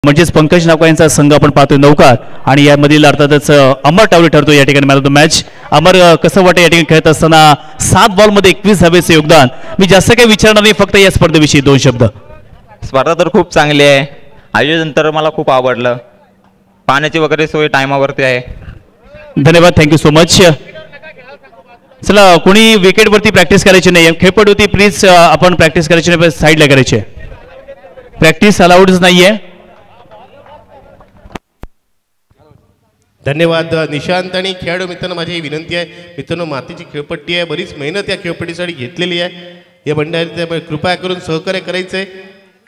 म्हणजेच पंकज नाको यांचा संघ आपण पाहतोय नौकार आणि यामधील अर्थातच अमर टावरे ठरतो या ठिकाणी मॅन ऑफ द मॅच. अमर कसं वाटतं या ठिकाणी खेळत असताना 7 बॉलमध्ये 21 धावेचं योगदान. मी जास्त काही विचारणार नाही, फक्त या स्पर्धेविषयी 2 शब्द. स्पर्धा तर खूप चांगली आहे, आयोजन तर मला खूप आवडलं, पाण्याची वगैरे सोय टायमावरती आहे. धन्यवाद, थँक्यू सो मच. चला, कोणी विकेटवरती प्रॅक्टिस करायची नाही, खेळपट्टीवरती प्लीज आपण प्रॅक्टिस करायची नाही, साईडला करायची. प्रॅक्टिस अलाउडच नाहीये. धन्यवाद निशांत. आणि खेळाडू मित्रांनो माझी विनंती आहे, मित्रांनो मातीची खेळपट्टी आहे, बरीच मेहनत या खेळपट्टीसाठी घेतलेली आहे. या मंडळाने त्यामुळे कृपया करून सहकार्य करायचं आहे,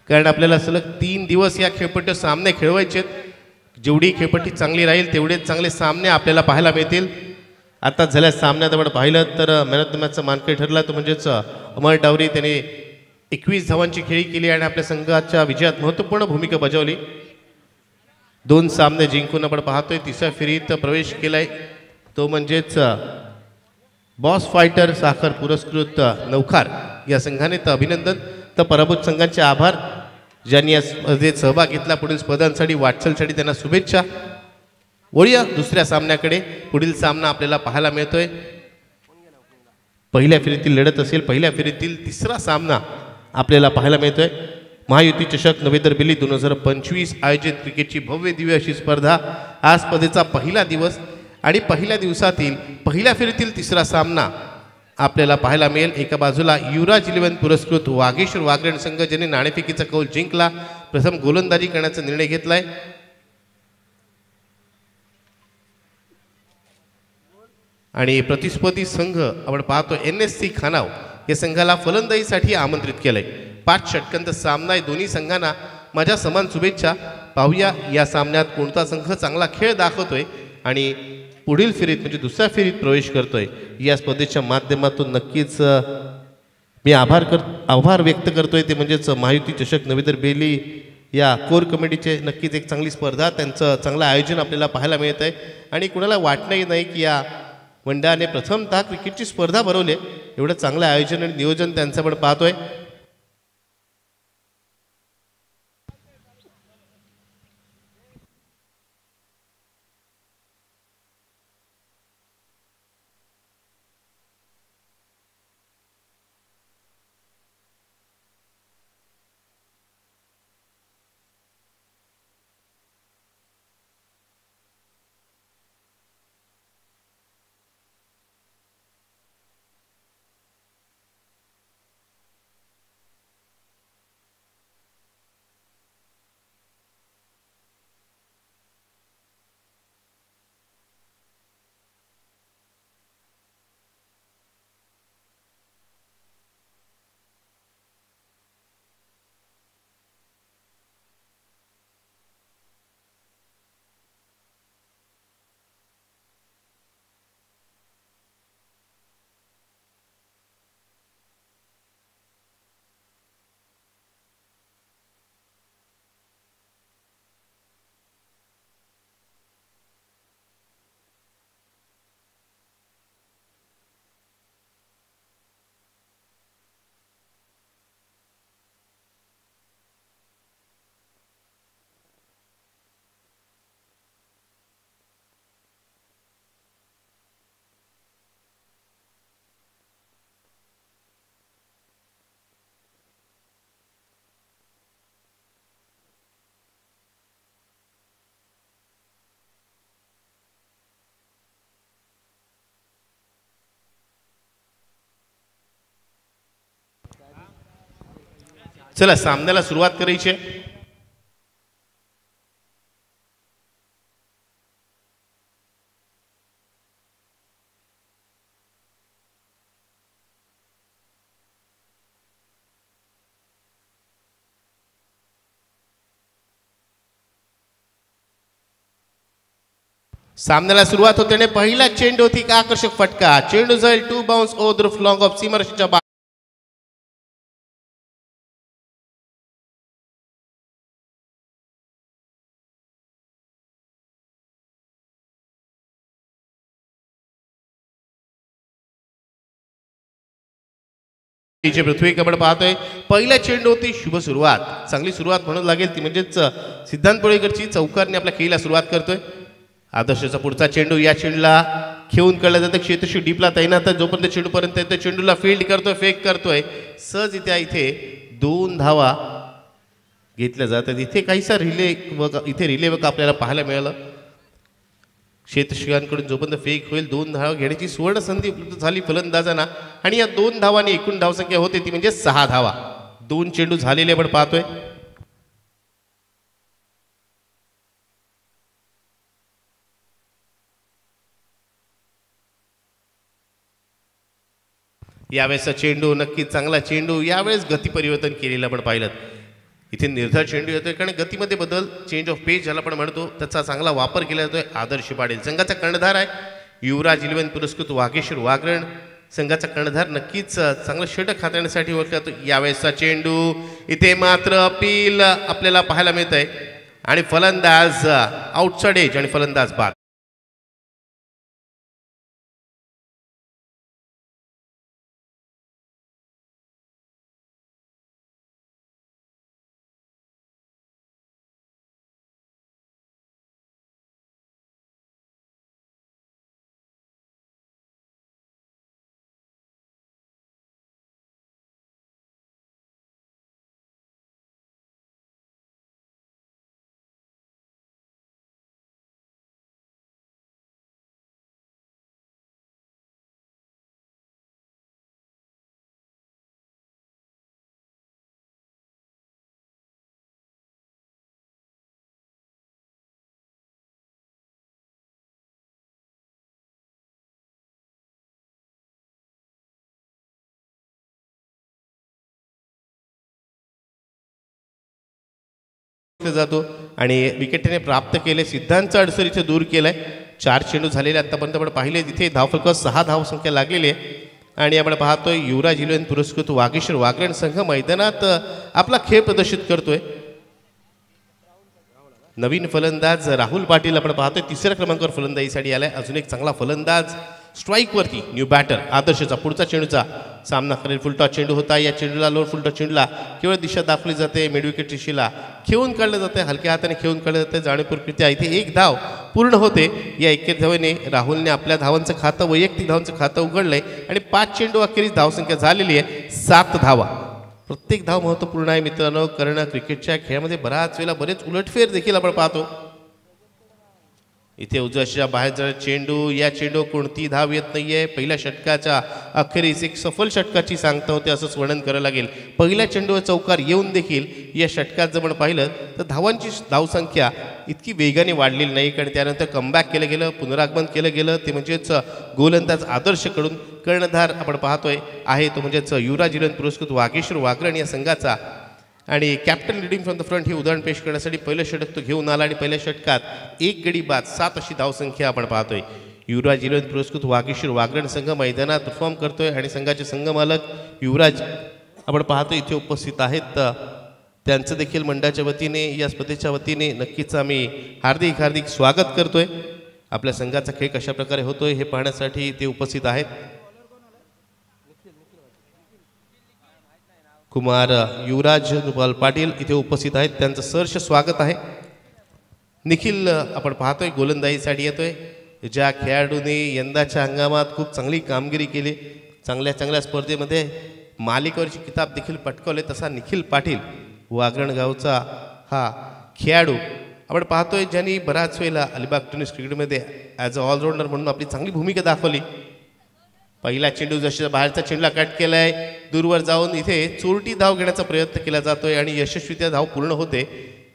कारण आपल्याला सलग 3 दिवस या खेळपट्टीवर सामने खेळवायचे आहेत. जेवढी खेळपट्टी चांगली राहील तेवढेच चांगले सामने आपल्याला पाहायला मिळतील. आता झाल्या सामन्यात आपण पाहिलं तर मॅन ऑफ द मॅचचा मानकरी ठरला तो म्हणजेच अमर टावरे. त्याने 21 धावांची खेळी केली आणि आपल्या संघाच्या विजयात महत्त्वपूर्ण भूमिका बजावली. 2 सामने जिंकून आपण पाहतोय तिसऱ्या फेरीत प्रवेश केलाय, तो म्हणजेच बॉस फायटर साखर पुरस्कृत नौखार या संघाने. तर अभिनंदन. तर पराभूत संघांचे आभार ज्यांनी या स्पर्धेत सहभाग घेतला. पुढील स्पर्धांसाठी वाटचालसाठी त्यांना शुभेच्छा. वळूया दुसऱ्या सामन्याकडे. पुढील सामना आपल्याला पाहायला मिळतोय, पहिल्या फेरीतील लढत असेल, पहिल्या फेरीतील तिसरा सामना आपल्याला पाहायला मिळतोय. महायुती चषक नवे तर दिल्ली 2025 आयोजित क्रिकेटची भव्य दिव्य अशी स्पर्धा. आज स्पर्धेचा पहिला दिवस आणि पहिल्या दिवसातील पहिल्या फेरीतील तिसरा सामना आपल्याला पाहायला मिळेल. एका बाजूला युवराज 11 पुरस्कृत वागेश्वर वागरण संघ ज्याने नाणेफेकीचा कौल जिंकला, प्रथम गोलंदाजी करण्याचा निर्णय घेतलाय. आणि प्रतिस्पर्धी संघ आपण पाहतो NSC खानाव या संघाला फलंदाजीसाठी आमंत्रित केलंय. 5 षटकांचा सामना आहे, दोन्ही संघांना माझ्या समान शुभेच्छा. पाहूया या सामन्यात कोणता संघ चांगला खेळ दाखवतोय आणि पुढील फेरीत म्हणजे दुसऱ्या फेरीत प्रवेश करतोय. या स्पर्धेच्या माध्यमातून नक्कीच मी आभार व्यक्त करतोय, ते म्हणजेच महायुती चषक नवी तर बेली या कोर कमिटीचे. नक्कीच एक चांगली स्पर्धा, त्यांचं चांगलं आयोजन आपल्याला पाहायला मिळत आहे. आणि कुणाला वाटणंही नाही की या मंडळाने प्रथमतः क्रिकेटची स्पर्धा भरवली, एवढं चांगलं आयोजन आणि नियोजन त्यांचं आपण पाहतोय. चला सामन्याला सुरुवात करायची आहे. सामन्याला सुरुवात होते. पहिला चेंडू होती का आकर्षक फटका. चेंडू जाईल 2 बाउन्स ओव्हर द फ्लॉंग ऑफ सीमारशीच्या तिचे पृथ्वी कबड पाहतोय पहिल्या चेंडू होती शुभ सुरुवात चांगली सुरुवात म्हणून लागेल ती म्हणजेच सिद्धांत पोळेकरची चौकारने आपल्या खेळीला सुरुवात करतोय आदर्शचा पुढचा चेंडू या चेंडूला खेळून कळलं जातं क्षेत्रशी डीपला तैनात जोपर्यंत चेंडूपर्यंत येतो चेंडूला फील्ड करतोय फेक करतोय सहज इथे 2 धावा घेतल्या जातात इथे काहीसा रिले वर्क आपल्याला पाहायला मिळालं क्षेत्रशिकांकडून जोपर्यंत फेक होईल 2 धावा घेण्याची सुवर्ण संधी उपलब्ध झाली फलंदाजांना आणि या 2 धावांनी एकूण धावसंख्या होते ती म्हणजे 6 धावा 2 चेंडू झालेले आपण पाहतोय यावेळेसचा चेंडू नक्कीच चांगला चेंडू यावेळेस गती परिवर्तन केलेलं आपण पाहिलं इथे निर्धार चेंडू येतोय कारण गतीमध्ये बदल चेंज ऑफ पेज ज्याला आपण म्हणतो त्याचा चांगला वापर केला जातोय आदर्श पाटील संघाचा कर्णधार आहे युवराज 11 पुरस्कृत वागेश्वर वागरण संघाचा कर्णधार नक्कीच चांगलं षटक हाताळण्यासाठी ओळखला जातो यावेळेसचा चेंडू इथे मात्र अपील आपल्याला पाहायला मिळत आहे आणि फलंदाज आउटसाइड एज आणि फलंदाज बाद जातो आणि विकेटने प्राप्त केले सिद्धांतचा अडसर इथे दूर केलाय 4 चेंडू झालेले आतापर्यंत आपण पाहिले तिथे धावफलक 6 धावसंख्या लागलेली आहे आणि आपण पाहतोय युवराज 11 पुरस्कृत वागेश्वर वागरण संघ मैदानात आपला खेळ प्रदर्शित करतोय नवीन फलंदाज राहुल पाटील आपण पाहतोय 3ऱ्या क्रमांकावर फलंदाजीसाठी आलाय अजून एक चांगला फलंदाज स्ट्राईक वरती न्यू बॅटर आदर्शचा पुढचा चेंडूचा सामना करेल फुलटॉस चेंडू होता या चेंडूला लोअर फुलटॉस चेंडूला केवळ दिशा दाखवली जाते मिड विकेट दिशेला खेळून काढलं जाते हलक्या हाताने खेळून काढलं जाते जाणीवपूर्वकरित्या इथे 1 धाव पूर्ण होते या 1 धावेने राहुलने आपल्या धावांचं खातं वैयक्तिक धावांचं खातं उघडलंय आणि 5 चेंडू अखेरीस धावसंख्या झालेली आहे 7 धावा प्रत्येक धाव महत्त्वपूर्ण आहे मित्रांनो कारण क्रिकेटच्या खेळामध्ये बराच वेळेला बरेच उलटफेर देखील आपण पाहतो इथे उजव्याच्या बाहेर जर चेंडू या चेंडू कोणती धाव येत नाहीये पहिल्या षटकाच्या अखेरीस एक सफल षटकाची सांगता होते असंच वर्णन करावं लागेल पहिल्या चेंडूवर चौकार येऊन देखील या षटकात जर आपण पाहिलं तर धावांची धावसंख्या इतकी वेगाने वाढलेली नाही कारण त्यानंतर कमबॅक केलं गेलं पुनरागमन केलं गेलं ते म्हणजेच गोलंदाज आदर्शकडून कर्णधार आपण पाहतोय आहे तो म्हणजेच युवराज 11 पुरस्कृत वागेश्वर वागरण या संघाचा आणि captain leading from the front ही उदाहरण पेश करण्यासाठी पहिलं षटक तो घेऊन आला आणि पहिल्या षटकात 1 गडी बाद 7 अशी धावसंख्या आपण पाहतोय युवराज 11 पुरस्कृत वागेश्वर वागरण संघ मैदानात परफॉर्म करतोय आणि संघाचे संघमालक युवराज आपण पाहतोय इथे उपस्थित आहेत त्यांचं देखील मंडळाच्या वतीने या स्पर्धेच्या वतीने नक्कीच आम्ही हार्दिक स्वागत करतोय आपल्या संघाचा खेळ कशा प्रकारे होतोय हे पाहण्यासाठी ते उपस्थित आहेत कुमार युवराज रुपाल पाटील इथे उपस्थित आहेत त्यांचं सहर्ष स्वागत आहे निखिल आपण पाहतोय गोलंदाजीसाठी येतोय ज्या खेळाडूने यंदाच्या हंगामात खूप चांगली कामगिरी केली चांगल्या स्पर्धेमध्ये मालिकेवरची किताब देखील पटकावले तसा निखिल पाटील वागरण गावचा हा खेळाडू आपण पाहतोय ज्यांनी बराच वेळेला अलिबाग टेनिस क्रिकेटमध्ये ॲज अ ऑलराऊंडर म्हणून आपली चांगली भूमिका दाखवली पहिला चेंडू जशी बाहेरचा चेंडूला कट केलाय दूरवर जाऊन इथे चोरटी धाव घेण्याचा प्रयत्न केला जातोय आणि यशस्वीरित्या धाव पूर्ण होते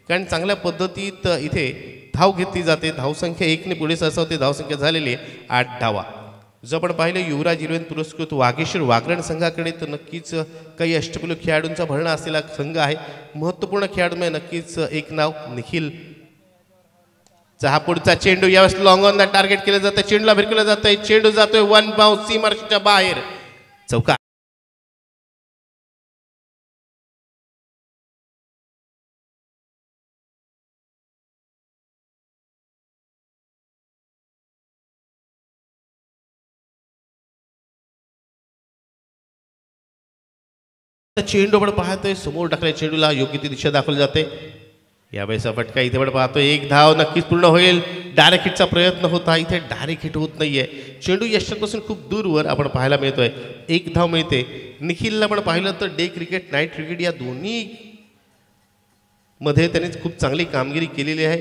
कारण चांगल्या पद्धतीत इथे धाव घेतली जाते धावसंख्या 1 ने पुढे सरसावते धावसंख्या झालेली आहे 8 धावा जर आपण पाहिलं युवराज 11 पुरस्कृत वागेश्वर वागरण संघाकडे तर नक्कीच काही अष्टपैलू खेळाडूंचा भरणा असलेला संघ आहे महत्त्वपूर्ण खेळाडूमध्ये नक्कीच एक नाव निखिल हा पुढचा चेंडू यावेळेस लॉंग ऑन द टार्गेट केलं जातं चेंडूला भिरकलं जातंय चेंडू जातोय 1 बाउन्स सीमारेषेच्या बाहेर चौकार आता चेंडू आपण पाहतोय समोर टाकल्या चेंडूला योग्य ती दिशा दाखवली जाते. यावेळेस फटका इथे आपण पाहतोय एक धाव नक्कीच पूर्ण होईल. डायरेक्ट हिटचा प्रयत्न होता इथे डायरेक्ट हिट होत नाहीये. चेंडू यष्टीपासून खूप दूरवर आपण पाहायला मिळतोय. एक धाव मिळते. निखिलला आपण पाहिलं तर डे क्रिकेट नाईट क्रिकेट या दोन्ही मध्ये त्याने खूप चांगली कामगिरी केलेली आहे.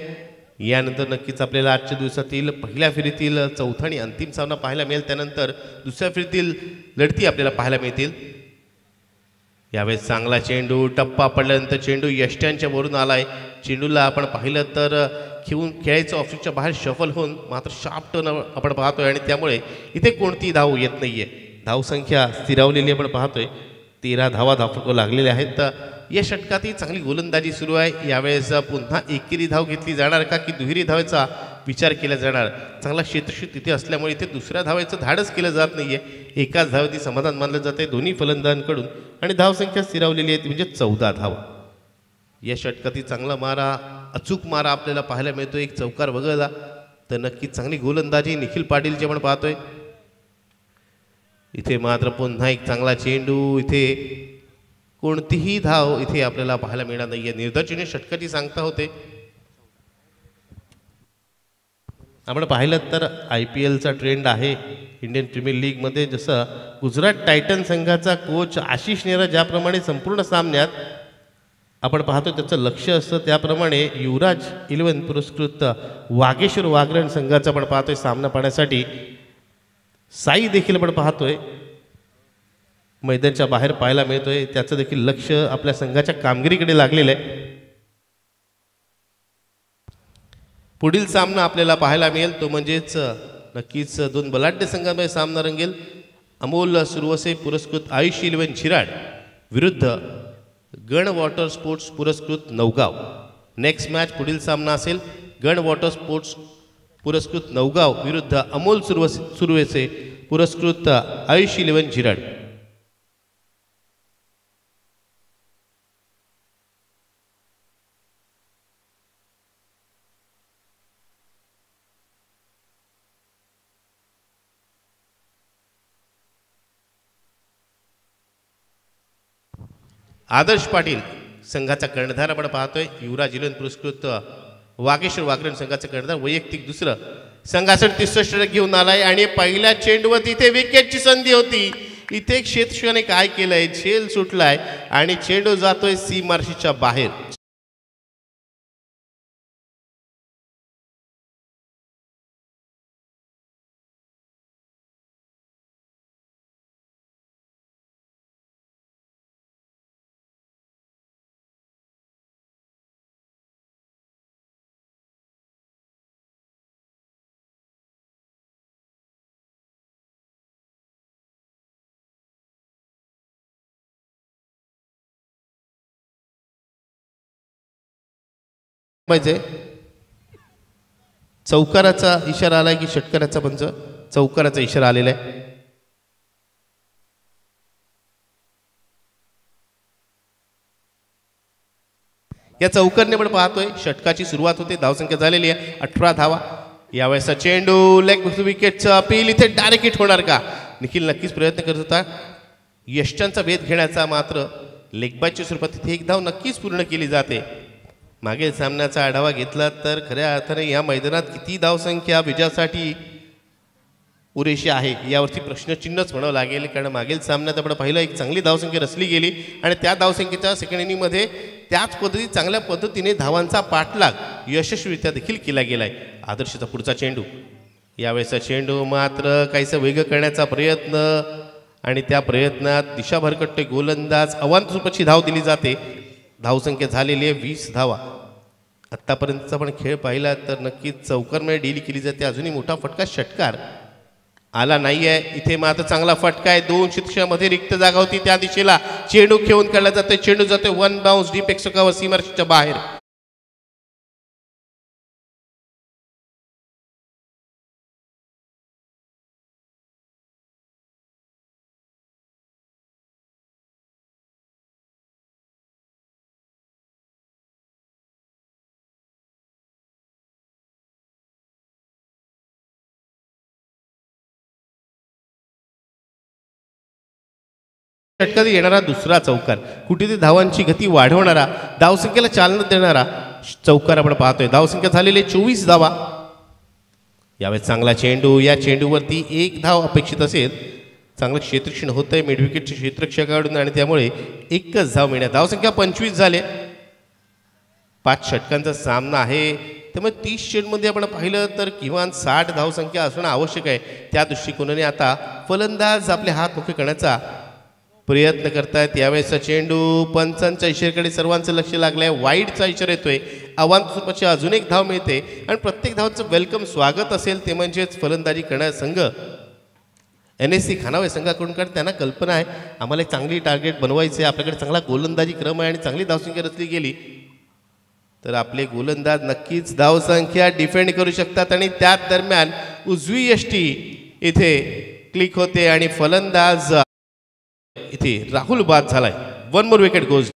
यानंतर नक्कीच आपल्याला आजच्या दिवसातील पहिल्या फेरीतील चौथा आणि अंतिम सामना पाहायला मिळेल. त्यानंतर दुसऱ्या फेरीतील लढती आपल्याला पाहायला मिळतील. यावेळेस चांगला चेंडू टप्पा पडल्यानंतर चेंडू यष्ट्यांच्या वरून आलाय. चेंडूला आपण पाहिलं तर खेळायचं ऑफिसच्या बाहेर शफल होऊन मात्र शार्प टर्न आपण पाहतोय आणि त्यामुळे इथे कोणती धाव येत नाहीये. धावसंख्या स्थिरावलेली आपण पाहतोय. 13 धावा लागलेल्या आहेत. या षटकातही चांगली गोलंदाजी सुरू आहे. यावेळेस पुन्हा एकेरी धाव घेतली जाणार का की दुहेरी धावेचा विचार केला जाणार. चांगला क्षेत्रक्षेत्र तिथे असल्यामुळे इथे दुसऱ्या धावेचं धाडस केलं जात नाहीये. एकाच धावेती समाधान मानलं जाते दोन्ही फलंदाजांकडून आणि धावसंख्या स्थिरावलेली आहे म्हणजे 14 धावा. या षटकातही चांगला मारा अचूक मारा आपल्याला पाहायला मिळतो. एक चौकार वगळला तर नक्कीच चांगली गोलंदाजी निखिल पाटीलची आपण पाहतोय. इथे मात्र पुन्हा एक चांगला चेंडू इथे कोणतीही धाव इथे आपल्याला पाहायला मिळणार नाहीये. निर्धाचीने षटकाची सांगता होते. आपण पाहिलं तर IPLचा ट्रेंड आहे इंडियन प्रीमियर लीगमध्ये. जसं गुजरात टायटन संघाचा कोच आशिष नेहरा ज्याप्रमाणे संपूर्ण सामन्यात आपण पाहतो त्याचं लक्ष असतं त्याप्रमाणे युवराज 11 पुरस्कृत वागेश्वर वागरण संघाचा आपण पाहतोय सामना पाहण्यासाठी. साई देखील आपण पाहतोय मैदानाच्या बाहेर पाहायला मिळतोय. त्याचं देखील लक्ष आपल्या संघाच्या कामगिरीकडे लागलेलं आहे. पुढील सामना आपल्याला पाहायला मिळेल तो म्हणजेच नक्कीच दोन बलाढ्य संघांमध्ये सामना रंगेल. अमोल सुरवसे पुरस्कृत आयुष 11 झिराड विरुद्ध गण वॉटर स्पोर्ट्स पुरस्कृत नवगाव. नेक्स्ट मॅच पुढील सामना असेल गण वॉटर स्पोर्ट्स पुरस्कृत नवगाव विरुद्ध अमोल सुरवसे पुरस्कृत आयुष 11 झिराड. आदर्श पाटील संघाचा कर्णधार आपण पाहतोय. युवराज 11 पुरस्कृत वागेश्वर वागरण संघाचा कर्णधार वैयक्तिक दुसरं संघासाठी तिसरं षटक घेऊन आलाय आणि पहिल्या चेंडूवर तिथे विकेटची संधी होती. इथे क्षेत्रक्षकाने काय केलंय झेल सुटलाय आणि चेंडू जातोय सीमारेषेच्या बाहेर. पाहिजे चौकाराचा इशारा आलाय की षटकाराचा पंच. चौकाराचा इशारा आलेला आहे. या चौकारने पण पाहतोय षटकाची सुरुवात होते. धावसंख्या झालेली आहे 18 धावा. यावेळेसचा चेंडू लेग विकेटचा अपील इथे डायरेक्ट हिट होणार का. निखिल नक्कीच प्रयत्न करत होता यष्टांचा भेद घेण्याचा मात्र लेगबायच्या स्वरूपात इथे एक धाव नक्कीच पूर्ण केली जाते. मागील सामन्याचा आढावा घेतला तर खऱ्या अर्थाने या मैदानात किती धावसंख्या विजयासाठी पुरेशी आहे यावरती प्रश्नचिन्हच म्हणावं लागेल. कारण मागील सामन्यात आपण पाहिलं एक चांगली धावसंख्या रचली गेली आणि त्या धावसंख्येच्या सेकंड इनिंगमध्ये त्याच पद्धती चांगल्या पद्धतीने धावांचा पाठलाग यशस्वीरित्या देखील केला गेलाय. आदर्शचा पुढचा चेंडू. यावेळेचा चेंडू मात्र काहीसा वेग करण्याचा प्रयत्न आणि त्या प्रयत्नात दिशा भरकटते गोलंदाज अवांतरूपाची धाव दिली जाते. धावसंख्या झालेली आहे 20 धावा. आत्तापर्यंतचा पण खेळ पाहिला तर नक्कीच चौकारमध्ये डील केली जाते. अजूनही मोठा फटका षटकार आला नाही आहे. इथे मात्र चांगला फटका आहे. 2 क्षेत्रामध्ये रिक्त जागा होती त्या दिशेला चेंडू खेळून काढला जातोय. चेंडू जातोय 1 बाउन्स डीप एक्सकावर सीमारेषेच्या बाहेर. षटकात येणारा दुसरा चौकार, कुठेतरी धावांची गती वाढवणारा, धावसंख्येला चालना देणारा चौकार आपण पाहतोय. धावसंख्या झालेले 24 धावा. यावेळेस चांगला चेंडू, या चेंडूवरती एक धाव अपेक्षित असेल. चांगलं क्षेत्ररक्षण होतंय मिडविकेटच्या क्षेत्ररक्षकाकडून आणि त्यामुळे एकच धाव मिळणार. धावसंख्या 25 झाले. 5 षटकांचा सामना आहे, त्यामुळे 30 चेंडूमध्ये आपण पाहिलं तर किमान 60 धावसंख्या असणं आवश्यक आहे. त्या दृष्टिकोनाने आता फलंदाज आपले हात मोकळे करण्याचा प्रयत्न करतायत. यावेळेसचा चेंडू पंचांच्या इशाऱ्याकडे सर्वांचं लक्ष लागलंय. वाईडचा इशारा येतोय. आव्हान स्वरूपाची अजून एक धाव मिळते आणि प्रत्येक धावचं वेलकम स्वागत असेल ते म्हणजेच फलंदाजी करणारा संघ NSC खानावळे संघाकडून. कारण त्यांना कल्पना आहे आम्हाला एक चांगली टार्गेट बनवायचे, आपल्याकडे चांगला गोलंदाजी क्रम आहे आणि चांगली धावसंख्या रचली गेली तर आपले गोलंदाज नक्कीच धावसंख्या डिफेंड करू शकतात. आणि त्याच दरम्यान उजवी यष्टी इथे क्लिक होते आणि फलंदाज इथे राहुल बाद झालाय. 1 मोर विकेट गोज.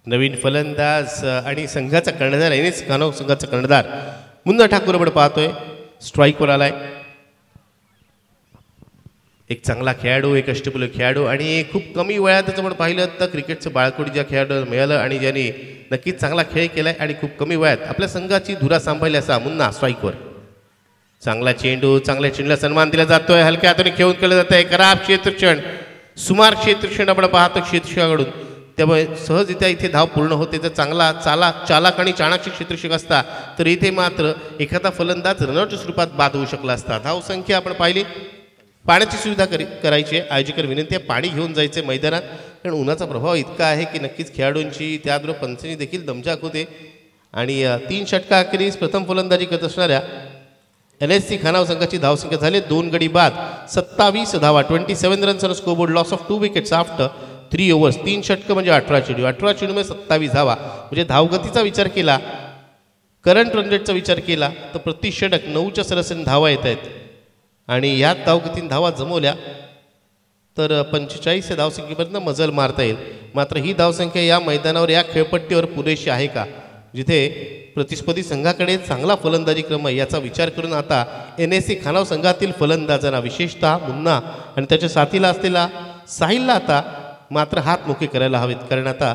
नवीन फलंदाज आणि संघाचा कर्णधार NSC खानावळे संघाचा कर्णधार मुन्ना ठाकूर आपण पाहतोय. स्ट्राईकवर आलाय. एक चांगला खेळाडू, एक अष्टपैलू खेळाडू आणि खूप कमी वयातच आपण पाहिलं तर क्रिकेटचं बाळकोडी ज्या खेळाडूला मिळालं आणि ज्यांनी नक्कीच चांगला खेळ केलाय आणि खूप कमी वयात आपल्या संघाची धुरा सांभाळली असा मुन्ना स्ट्राईकवर. चांगला चेंडू, चांगल्या चेंडूला सन्मान दिला जातोय. हलक्या हाताने खेळून केलं जात आहे. खराब क्षेत्ररक्षण, सुमार क्षेत्ररक्षण आपण पाहतो क्षेत्ररक्षकाकडून, त्यामुळे सहजरित्या इथे धाव पूर्ण होते. तर चांगला चालक आणि चाणाक्षी क्षेत्ररक्षक असता तर इथे मात्र एखादा फलंदाज रनआउटच्या स्वरूपात बाद होऊ शकला असता. धावसंख्या आपण पाहिली. पाण्याची सुविधा करायची आहे. आयोजकांना विनंती आहे पाणी घेऊन जायचे मैदानात, कारण उन्हाचा प्रभाव इतका आहे की नक्कीच खेळाडूंची त्याबरोबर पंचांनी देखील दमछाक होते. आणि 3 षटकाखेरीस प्रथम फलंदाजी करत असणाऱ्या NSC खानावळे संघाची धावसंख्या झाली 2 गडी बाद 27 धावा. 27 runs on scoreboard. Loss of 2 wickets after 3 overs. 3 षटकं म्हणजे 18 चेंडू. 18 चेंडूमध्ये 27 धावा. म्हणजे धावगतीचा विचार केला, करंट रन रेटचा विचार केला तर प्रति षटक 9च्या सरासरीने धावा येत आहेत. आणि याच धावगतीने धावा जमवल्या तर 45 या धावसंख्येपर्यंत मजल मारता येईल. मात्र ही धावसंख्या या मैदानावर, या खेळपट्टीवर पुरेशी आहे का, जिथे प्रतिस्पर्धी संघाकडे चांगला फलंदाजी क्रम आहे याचा विचार करून आता NSC खानावळे संघातील फलंदाजांना विशेषतः मुन्ना आणि त्याच्या साथीला असलेला साहिलला आता मात्र हात मोके करायला हवेत. कारण आता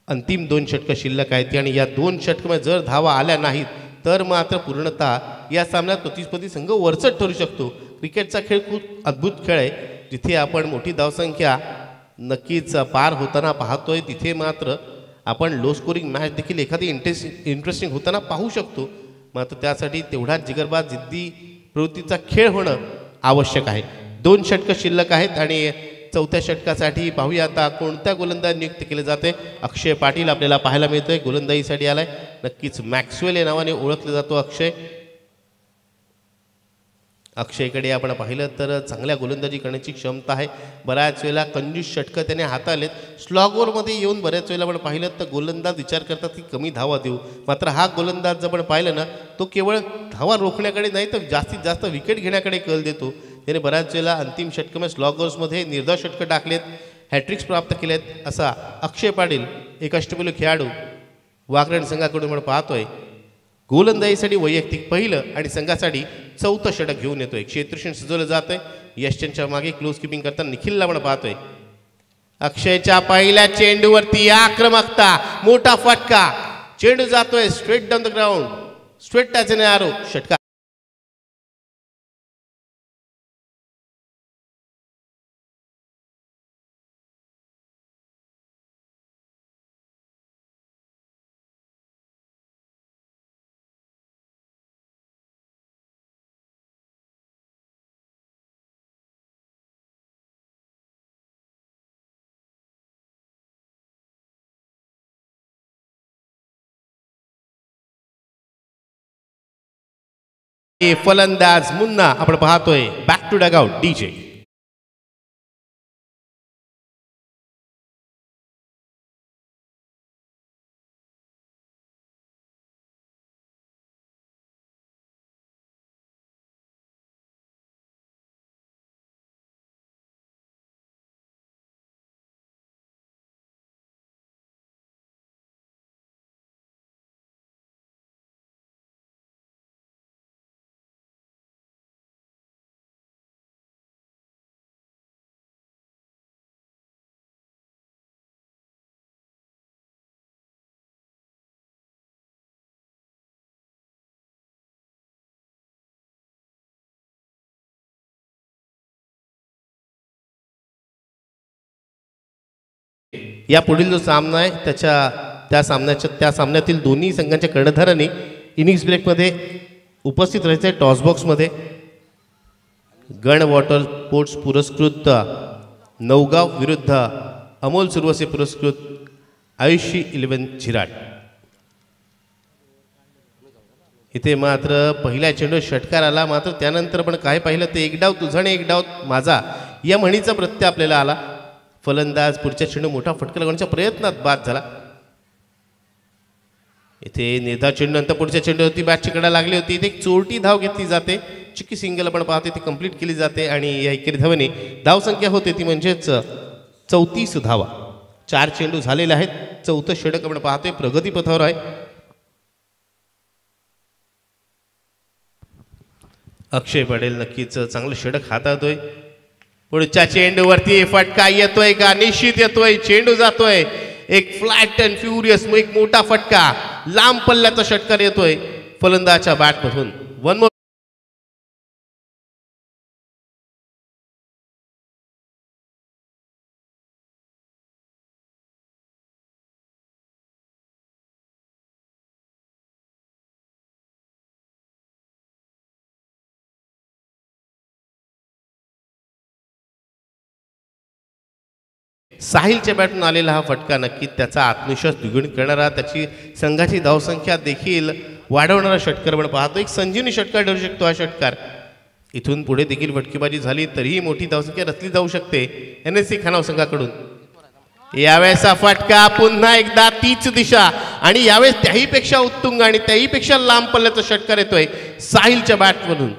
अंतिम 2 षटकं शिल्लक आहेत आणि या 2 षटकामध्ये जर धावा आल्या नाहीत तर मात्र पूर्णतः या सामन्यात प्रतिस्पर्धी संघ वरचढ ठरू शकतो. क्रिकेटचा खेळ खूप अद्भुत खेळ आहे, जिथे आपण मोठी धावसंख्या नक्कीच पार होताना पाहतोय, तिथे मात्र आपण लो स्कोरिंग मॅच देखील एखादी इंटरेस्टिंग होताना पाहू शकतो. मात्र त्यासाठी तेवढाच जिगरबाज जिद्दी प्रवृत्तीचा खेळ होणं आवश्यक आहे. 2 षटकं शिल्लक आहेत आणि 4थ्या षटकासाठी पाहूया आता कोणत्या गोलंदाज नियुक्त केले जाते. अक्षय पाटील आपल्याला पाहायला मिळतोय, गोलंदाजीसाठी आलाय. नक्कीच मॅक्सवेल या नावाने ओळखला जातो अक्षय. अक्षयकडे आपण पाहिलं तर चांगल्या गोलंदाजी करण्याची क्षमता आहे. बऱ्याच वेळेला कंजूस षटकं त्याने हाताळलेत. स्लॉगवरमध्ये येऊन बऱ्याच वेळेला आपण पाहिलं तर गोलंदाज विचार करतात की कमी धावा देऊ. मात्र हा गोलंदाज जर आपण पाहिलं ना, तो केवळ धावा रोखण्याकडे नाही तर जास्तीत जास्त विकेट घेण्याकडे कल देतो. त्याने बऱ्याच वेळेला अंतिम षटकामध्ये स्लॉगर्समध्ये निर्धाव षटकं टाकलेत, हॅट्रिक्स प्राप्त केलेत. असा अक्षय पाटील एक अष्टपैलू खेळाडू वाकरण संघाकडून आपण पाहतोय. गोलंदाजीसाठी वैयक्तिक पहिलं आणि संघासाठी 4थं षटक घेऊन येतोय. क्षेत्ररक्षण सजवलं जातंय. यशचंदच्या मागे क्लोज किपिंग करताना निखिलला आपण पाहतोय. अक्षयच्या पहिल्या चेंडूवरती आक्रमकता, मोठा फटका, चेंडू जातोय straight down the ground, straight touch and आरो. षटका फलंदाज मुन्ना आपण पाहतोय बॅक टू डगआउट डीजे. या पुढील जो सामना आहे त्या सामन्यातील दोन्ही संघांच्या कर्णधारांनी इनिंग्स ब्रेकमध्ये उपस्थित राहायचे. टॉस बॉक्समध्ये गण वॉटर स्पोर्ट्स पुरस्कृत नवगाव विरुद्ध अमोल सुरवसे पुरस्कृत आयुषी 11 झिराड. इथे मात्र पहिल्या चेंडू षटकार आला, मात्र त्यानंतर पण काय पाहिलं ते एक डाव तुझा आणि एक डाव माझा या म्हणीचा प्रत्यय आपल्याला आला. फलंदाज पुढच्या चेंडू मोठा फटका लागण्याच्या प्रयत्नात बाद झाला. इथे निर्धार चेंडू नंतर पुढच्या चेंडूवरती बॅटची कडा लागली होती. इथे एक चोरटी धाव घेतली जाते, चिक्की सिंगल आपण पाहतो ती कंप्लीट केली जाते आणि या एकेरी धावेने धावसंख्या होते ती म्हणजेच 34 धावा. 4 चेंडू झालेले आहेत. 4थं षटक आपण पाहतोय प्रगती पथावर आहे. अक्षय पटेल नक्कीच चांगलं षटक हाताळतोय. पुढच्या चेंडूवरती फटका येतोय का? निश्चित येतोय. चेंडू जातोय एक फ्लॅट अँड फ्युरियस एक मोठा फटका, लांब पल्ल्याचा षटकार येतोय फलंदाजाच्या बॅटमधून. वन मोर साहिलच्या बॅटून आलेला हा फटका नक्कीच त्याचा आत्मविश्वास द्विगुणित करणारा, त्याची संघाची धावसंख्या देखील वाढवणारा षटकार आपण पाहतो. एक संजीवनी षटकार ठरू शकतो हा षटकार. इथून पुढे देखील फटकेबाजी झाली तरीही मोठी धावसंख्या रचली जाऊ शकते NSC खानाव संघाकडून. यावेळेसचा फटका पुन्हा एकदा तीच दिशा आणि यावेळेस त्याहीपेक्षा उत्तुंग आणि त्याहीपेक्षा लांब पल्ल्याचा षटकार येतोय साहिलच्या बॅटमधून.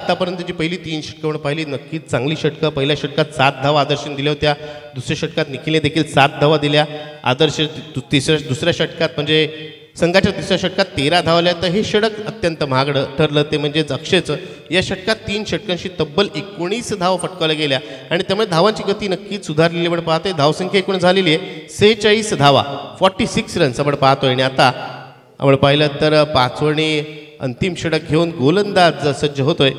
आतापर्यंतची पहिली 3 षटकं पाहिली नक्कीच चांगली षटकं. पहिल्या षटकात 7 धावा आदर्शने दिल्या होत्या. दुसऱ्या षटकात निखिलने देखील 7 धावा दिल्या. आदर्श दुसऱ्या षटकात म्हणजे संघाच्या तिसऱ्या षटकात 13 धावा आल्या. तर हे षटक अत्यंत महागडं ठरलं ते म्हणजेच अक्षयचं. या षटकात 3 षटकांशी तब्बल 19 धावा फटकावल्या गेल्या आणि त्यामुळे धावांची गती नक्कीच सुधारलेली आपण पाहतोय. धावसंख्या एकूण झालेली आहे 46 धावा, 46 रन्स आपण पाहतोय. आणि आता आपण पाहिलं तर पाचवणी अंतिम षटक घेऊन गोलंदाज सज्ज होतोय.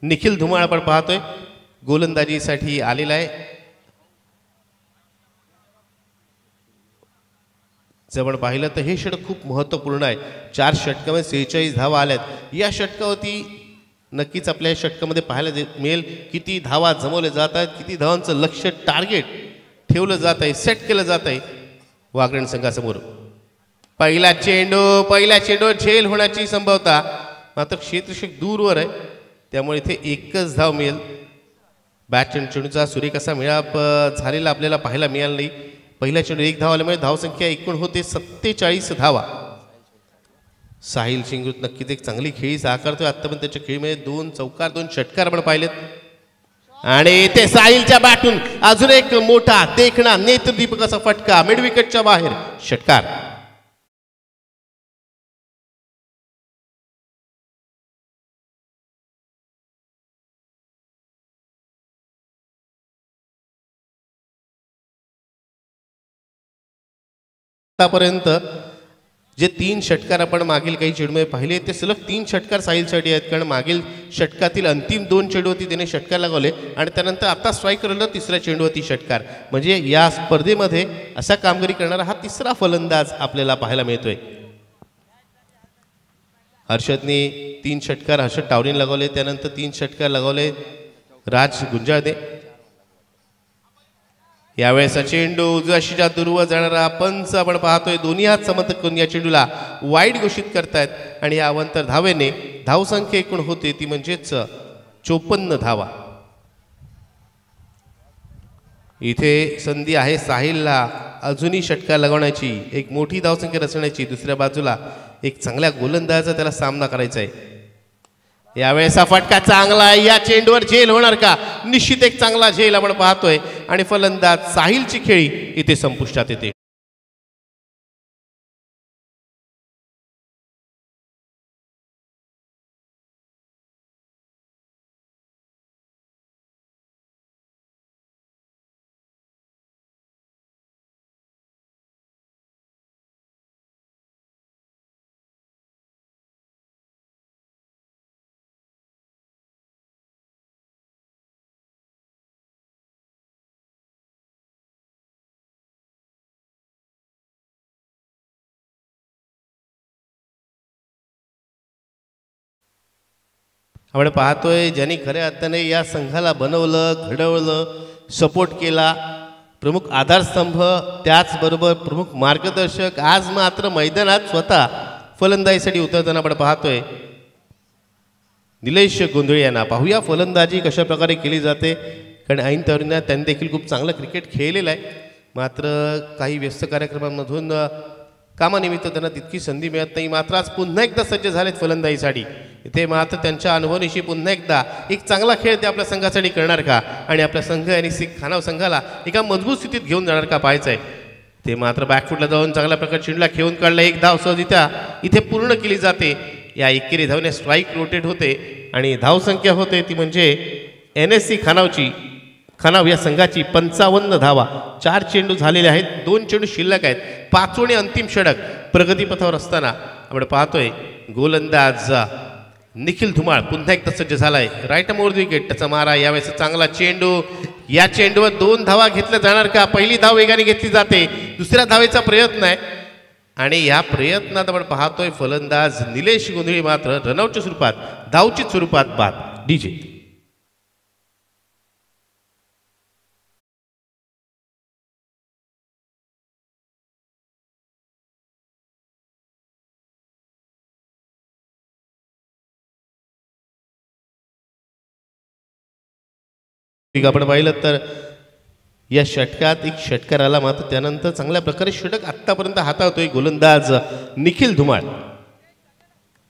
निखिल धुमाळ आपण पाहतोय गोलंदाजीसाठी आलेला आहे. जर आपण पाहिलं तर हे षटक खूप महत्त्वपूर्ण आहे. 4 षटकामध्ये 46 धावा आल्यात. या षटकावरती नक्कीच आपल्या षटकामध्ये पाहायला मिळेल किती धावा जमवल्या जात आहेत, किती धावांचं लक्ष्य टार्गेट ठेवलं जात आहे, सेट केलं जात आहे वाघरण संघासमोर. पहिला चेंडू झेल होण्याची संभाव्यता, मात्र क्षेत्ररक्षक दूरवर आहे त्यामुळे इथे एकच धाव मिळेल. बॅट आणि चेंडूचा सुरेख असा मिळाप झालेला आपल्याला पाहायला मिळाला नाही. पहिल्या चेंडू 1 धाव आल्यामुळे धावसंख्या एकूण होते 47 धावा. साहिल शिंगरूत नक्कीच एक चांगली खेळी साकारतोय. आता पण त्याच्या खेळीमध्ये 2 चौकार 2 षटकार आपण पाहिलेत आणि ते साहिलच्या बॅटून अजून एक मोठा देखणा नेत्रदीपक असा फटका मिड विकेटच्या बाहेर षटकार. आतापर्यंत जे 3 षटकार आपण मागील काही चेंडूमध्ये पाहिले ते सलग 3 षटकार साहिलसाठी आहेत. कारण मागील षटकातील अंतिम 2 चेंडूवरती त्याने षटकार लगावले आणि त्यानंतर आता स्ट्राईकरला तिसऱ्या चेंडूवरती षटकार. म्हणजे या स्पर्धेमध्ये असा कामगिरी करणारा हा तिसरा फलंदाज आपल्याला पाहायला मिळतोय. हर्षदने 3 षटकार हर्षद टावरीने लगावले. त्यानंतर 3 षटकार लगावले राज गुंजाळने. यावेळेचा चेंडू उजव्या दूरवर जाणारा पंच आपण पाहतोय. दोन्ही हात समर्थक करून या चेंडूला वाईड घोषित करतायत आणि या अवंतर धावेने धावसंख्या एकूण होते ती म्हणजेच 54 धावा. इथे संधी आहे साहिलला अजूनही षटकार लगावण्याची, एक मोठी धावसंख्या रचण्याची. दुसऱ्या बाजूला एक चांगल्या गोलंदाजाचा त्याला सामना करायचा आहे. यावेळेचा फटका चांगला आहे. या चेंडूवर झेल होणार का? निश्चित एक चांगला झेल आपण पाहतोय आणि फलंदाज साहिलची खेळी इथे संपुष्टात येते. आपण पाहतोय ज्यांनी खऱ्या अर्थाने या संघाला बनवलं, घडवलं, सपोर्ट केला, प्रमुख आधारस्तंभ, त्याचबरोबर प्रमुख मार्गदर्शक, आज मात्र मैदानात स्वतः फलंदाजीसाठी उतरताना आपण पाहतोय निलेश गोंधळे यांना. पाहूया फलंदाजी कशा प्रकारे केली जाते. कारण ऐन तरुणात त्यांनी देखील खूप चांगलं क्रिकेट खेळलेलं आहे. मात्र काही व्यस्त कार्यक्रमांमधून कामानिमित्त त्यांना तितकी संधी मिळत नाही. मात्र आज पुन्हा एकदा सज्ज झालेत फलंदाजीसाठी. इथे मात्र त्यांच्या अनुभवानिशी पुन्हा एकदा एक चांगला खेळ ते आपल्या संघासाठी करणार का आणि आपल्या संघ आणि खानाव संघाला एका मजबूत स्थितीत घेऊन जाणार का पाहायचं आहे. ते मात्र बॅकफुटला जाऊन चांगल्या प्रकारे चेंडूला खेळून काढला. एक धाव सहजित्या इथे पूर्ण केली जाते. या एकेरी धावने स्ट्राईक रोटेट होते आणि धावसंख्या होते ती म्हणजे NSC खानाव या संघाची 55 धावा. 4 चेंडू झालेले आहेत, 2 चेंडू शिल्लक आहेत. 5वें आणि अंतिम षटक प्रगतीपथावर असताना आपण पाहतोय गोलंदाज निखिल धुमाळ पुन्हा एकदा सज्ज झालाय. राईट मोर विकेट त्याचा मारा. यावेळेस चांगला चेंडू. या चेंडूवर 2 धावा घेतल्या जाणार का? पहिली धाव वेगाने घेतली जाते. दुसऱ्या धावेचा प्रयत्न आहे आणि या प्रयत्नात आपण पाहतोय फलंदाज निलेश गोंधळे मात्र रनआउटच्या स्वरूपात, धावचित स्वरूपात बाद. डीजे आपण पाहिलं तर या षटकात एक षटकार आला. मात्र त्यानंतर चांगल्या प्रकारे षटक आतापर्यंत हाताळतोय गोलंदाज निखिल धुमाळ.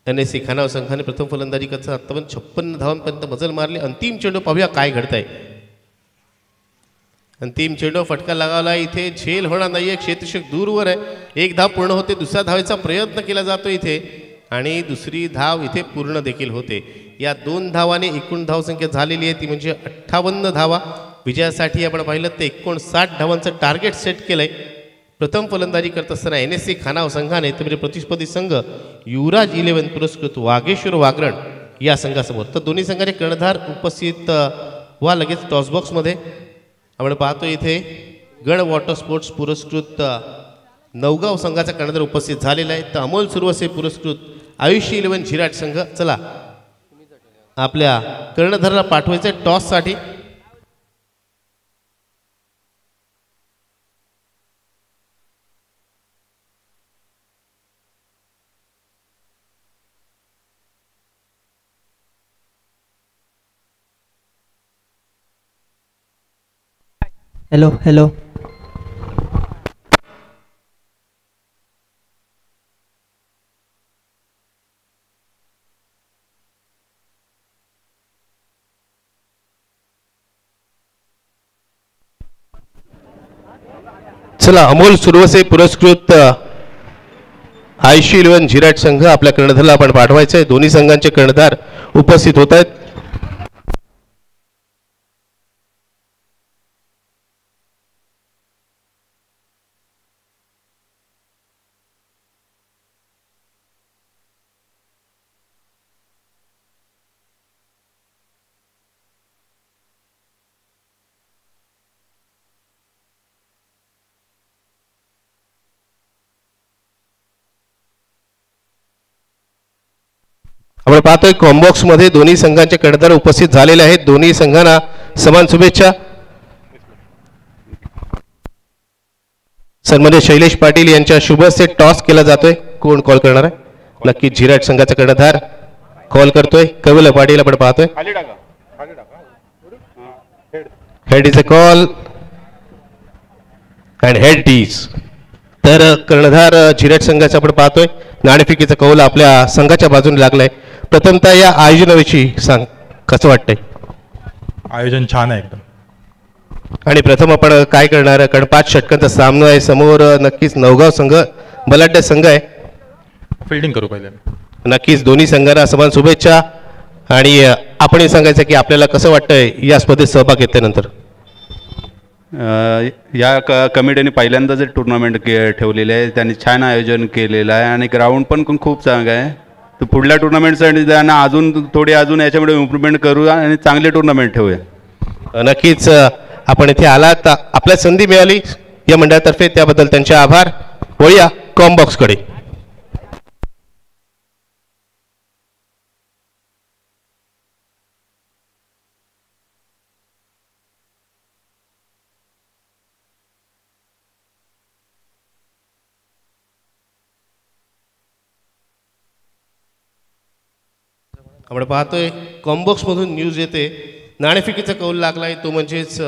NSC खानाव संघाने प्रथम फलंदाजी करत आतापर्यंत 56 धावांपर्यंत मजल मारली. अंतिम चेंडू पाहूया काय घडतंय. अंतिम चेंडू फटका लगावला. इथे झेल होणार नाहीये, क्षेत्ररक्षक दूरवर आहे. एक धाव पूर्ण होते. दुसऱ्या धावेचा प्रयत्न केला जातो इथे आणि दुसरी धाव इथे पूर्ण देखील होते. या 2 धावाने एकूण धावसंख्या झालेली आहे ती म्हणजे 58 धावा. विजयासाठी आपण पाहिलं तर 59 धावांचं टार्गेट सेट केलंय. प्रथम फलंदाजी करत असताना NSC खानाव संघाने तर म्हणजे प्रतिस्पर्धी संघ युवराज 11 पुरस्कृत वागेश्वर वागरण या संघासमोर. तर दोन्ही संघाचे कर्णधार उपस्थित वा लगेच टॉसबॉक्समध्ये आपण पाहतो इथे गड वॉटर स्पोर्ट्स पुरस्कृत नवगाव संघाचा कर्णधार उपस्थित झालेला आहे. तर अमोल सुरवसे पुरस्कृत आयुष्य 11 झिराट संघ. चला आपल्या कर्णधाराला पाठवायचं टॉससाठी. हॅलो हॅलो चला अमोल सुरवसे पुरस्कृत आयशी 11 झिराट संघ आपल्या कर्णधाराला आपण पाठवायचं आहे. दोन्ही संघांचे कर्णधार उपस्थित होत आहेत. आपण पाहतोय कॉम्बॉक्स मध्ये दोन्ही संघांचे कर्णधार उपस्थित झालेले आहेत. दोन्ही संघांना समान शुभेच्छा. सन्माननीय शैलेश पाटील यांच्या शुभ हस्ते टॉस केला जातोय. कोण कॉल करणार आहे? नक्की झिराट संघाचा कर्णधार कॉल करतोय. कविल पाटील आपण पाहतोय. Head is a call and head is. तर कर्णधार झिराट संघाचा आपण पाहतोय. नाणेफेकीचा कौल आपल्या संघाच्या बाजूने लागलाय. प्रथमतः या आयोजनाविषयी सांग, कसं वाटतंय? आयोजन छान आहे एकदम. आणि प्रथम आपण काय करणार आहे? कारण 5 षटकांचा सामना आहे समोर. नक्कीच नवगाव संघ बलाढ्य संघ आहे. फिल्डिंग करू पहिले. नक्कीच दोन्ही संघांना समान शुभेच्छा. आणि आपण सांगायचं की आपल्याला कसं वाटतंय या स्पर्धेत सहभाग घेतल्यानंतर? या कमिटीने पहिल्यांदा जे टुर्नामेंट ठेवलेले आहे त्यांनी छान आयोजन केलेलं आहे आणि ग्राउंड पण खूप चांगलं आहे. तर पुढल्या टुर्नामेंटसाठी त्यांना अजून याच्यामध्ये इम्प्रूव्हमेंट करू आणि चांगले टुर्नामेंट ठेवूया. नक्कीच आपण इथे आलात, आपल्याला संधी मिळाली या मंडळातर्फे, त्याबद्दल त्यांचे आभार. वळूया कॉम्बॉक्सकडे. आपण पाहतोय कॉम्बॉक्समधून न्यूज येते. नाणेफेकीचा कौल लागलाय तो म्हणजेच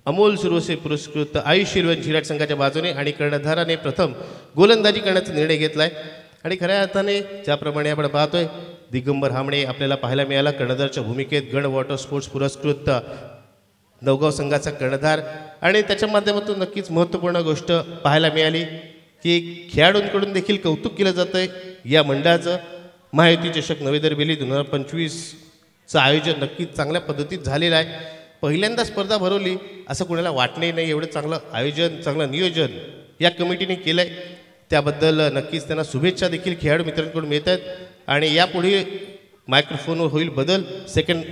अमोल सुरवसे पुरस्कृत आयुष्य 11 झिराट संघाच्या बाजूने आणि कर्णधाराने प्रथम गोलंदाजी करण्याचा निर्णय घेतलाय. आणि खऱ्या अर्थाने ज्याप्रमाणे आपण पाहतोय दिगंबर हामणे आपल्याला पाहायला मिळाला कर्णधारच्या भूमिकेत. गण वॉटर स्पोर्ट्स पुरस्कृत नवगाव संघाचा कर्णधार. आणि त्याच्या माध्यमातून नक्कीच महत्त्वपूर्ण गोष्ट पाहायला मिळाली की खेळाडूंकडून देखील कौतुक केलं जातं आहे या मंडळाचं. महायुती चषक नवी दरबेली 2025चं आयोजन नक्कीच चांगल्या पद्धतीत झालेलं आहे. पहिल्यांदा स्पर्धा भरवली असं कोणाला वाटणे नाही. एवढं चांगलं आयोजन, चांगलं नियोजन या कमिटीने केलं आहे. त्याबद्दल नक्कीच त्यांना शुभेच्छा देखील खेळाडू मित्रांकडून मिळत आहेत. आणि यापुढे मायक्रोफोनवर होईल बदल. सेकंड